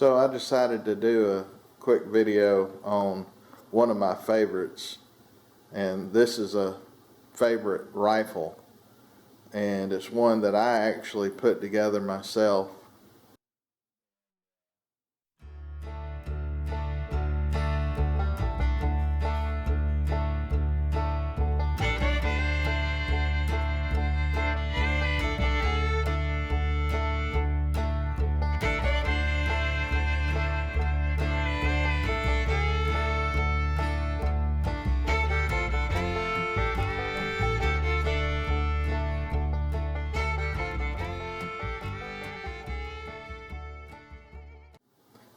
So I decided to do a quick video on one of my favorites, and this is a favorite rifle, and it's one that I actually put together myself.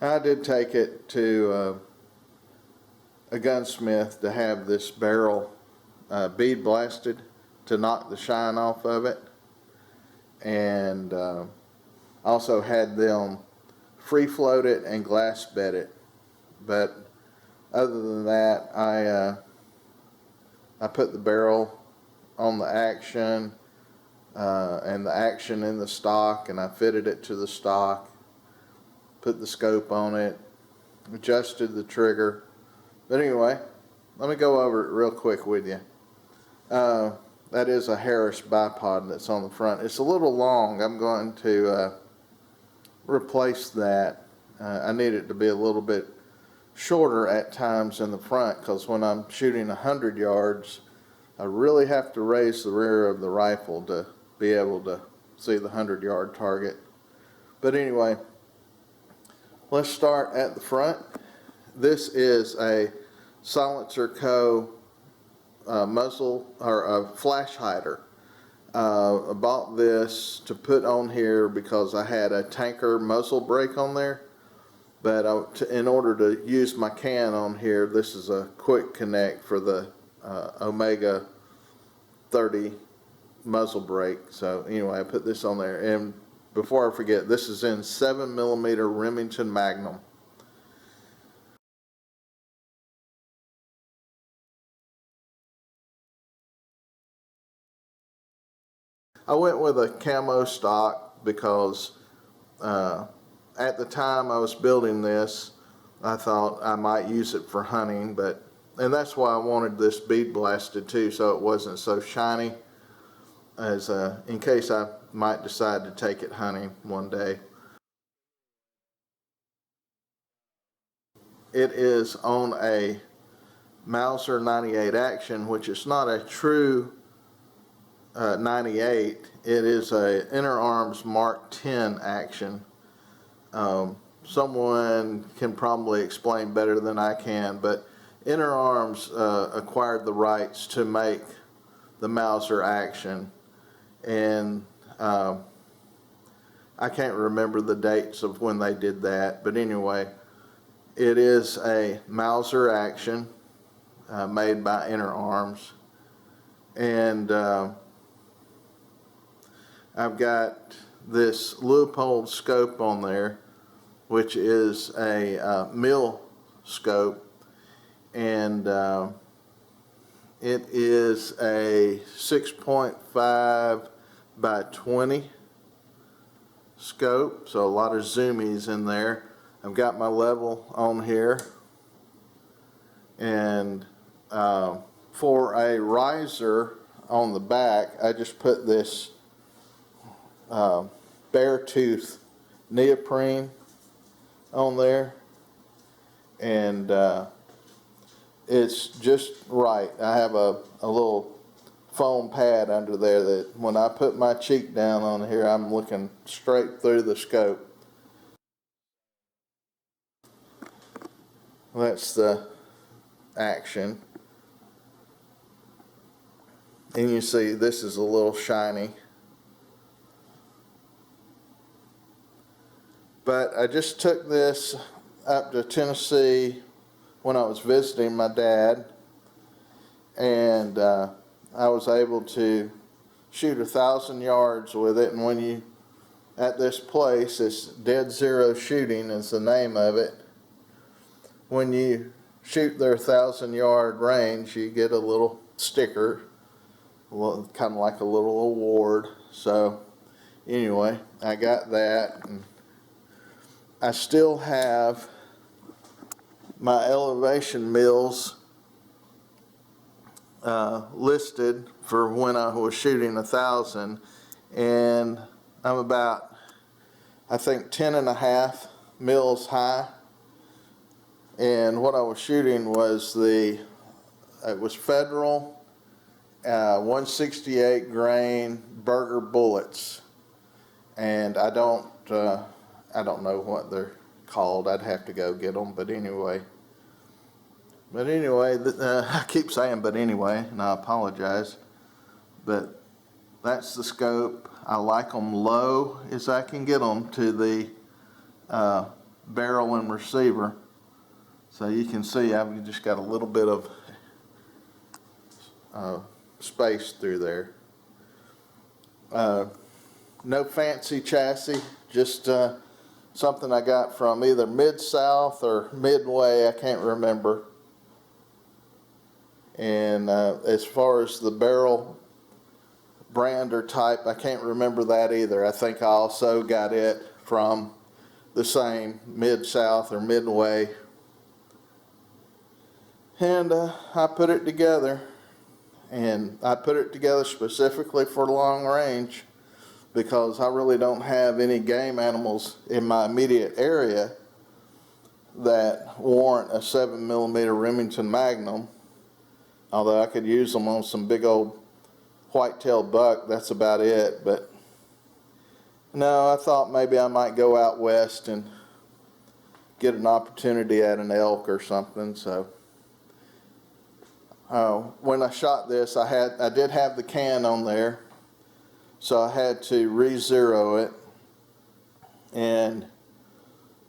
I did take it to a gunsmith to have this barrel bead blasted to knock the shine off of it, and also had them free float it and glass bed it. But other than that, I put the barrel on the action and the action in the stock, and I fitted it to the stock, put the scope on it, adjusted the trigger. But anyway, let me go over it real quick with you. That is a Harris bipod that's on the front. It's a little long. I'm going to replace that. I need it to be a little bit shorter at times in the front, because when I'm shooting 100 yards, I really have to raise the rear of the rifle to be able to see the 100-yard target. But anyway, let's start at the front. This is a Silencer Co. Muzzle or a flash hider. I bought this to put on here because I had a tanker muzzle brake on there, but in order to use my can on here, this is a quick connect for the Omega 30 muzzle brake. So anyway, I put this on there, and before I forget, this is in 7mm Remington Magnum. I went with a camo stock because at the time I was building this, I thought I might use it for hunting, and that's why I wanted this bead blasted too, so it wasn't so shiny, as in case I might decide to take it hunting one day. It is on a Mauser 98 action, which is not a true 98. It is a Interarms Mark X action. Someone can probably explain better than I can, but Interarms acquired the rights to make the Mauser action, and I can't remember the dates of when they did that, but anyway, it is a Mauser action made by Interarms, and I've got this Leupold scope on there, which is a mill scope, and it is a 6.5 by 20 scope, so a lot of zoomies in there. I've got my level on here, and for a riser on the back, I just put this bear tooth neoprene on there, and it's just right. I have a little foam pad under there that when I put my cheek down on here, I'm looking straight through the scope. That's the action, and you see this is a little shiny. But I just took this up to Tennessee when I was visiting my dad, and I was able to shoot 1,000 yards with it. And when you, at this place, it's Dead Zero Shooting is the name of it. When you shoot their 1,000-yard range, you get a little sticker, kind of like a little award. So anyway, I got that, and I still have my elevation mills listed for when I was shooting 1,000, and I'm about, I think, 10.5 mils high. And what I was shooting was it was Federal 168 grain Burger bullets, and I don't know what they're called. I'd have to go get them, but anyway. I keep saying but anyway, and I apologize. But that's the scope. I like them low as I can get them to the barrel and receiver. So you can see I've just got a little bit of space through there. No fancy chassis, just something I got from either Mid-South or Midway, I can't remember. And as far as the barrel brand or type, I can't remember that either. I think I also got it from the same Mid-South or Midway. And I put it together, and I put it together specifically for long range because I really don't have any game animals in my immediate area that warrant a 7mm Remington Magnum. Although I could use them on some big old white-tailed buck, that's about it. But no, I thought maybe I might go out west and get an opportunity at an elk or something. So when I shot this, I did have the can on there, so I had to re-zero it, and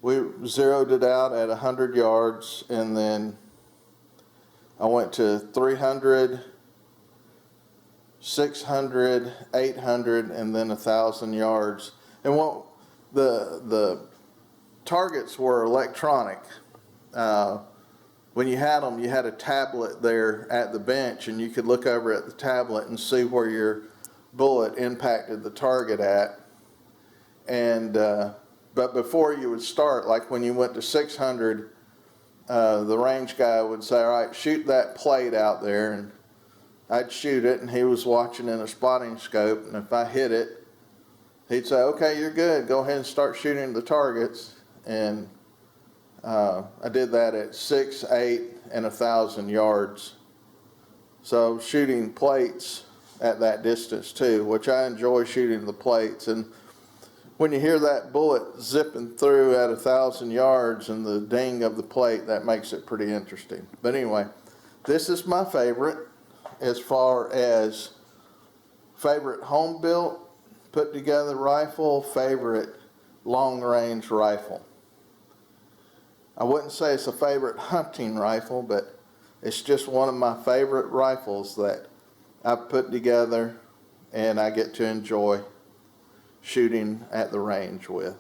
we zeroed it out at 100 yards, and then I went to 300, 600, 800, and then 1,000 yards. And what the targets were electronic. When you had them, you had a tablet there at the bench, and you could look over at the tablet and see where your bullet impacted the target at. And but before you would start, like when you went to 600, the range guy would say, all right, shoot that plate out there, and I'd shoot it, and he was watching in a spotting scope, and if I hit it, he'd say, okay, you're good, go ahead and start shooting the targets. And I did that at 6, 8, and 1,000 yards. So shooting plates at that distance too, which I enjoy shooting the plates. And when you hear that bullet zipping through at 1,000 yards and the ding of the plate, that makes it pretty interesting. But anyway, this is my favorite as far as favorite home built, put together rifle, favorite long range rifle. I wouldn't say it's a favorite hunting rifle, but it's just one of my favorite rifles that I've put together and I get to enjoy shooting at the range with.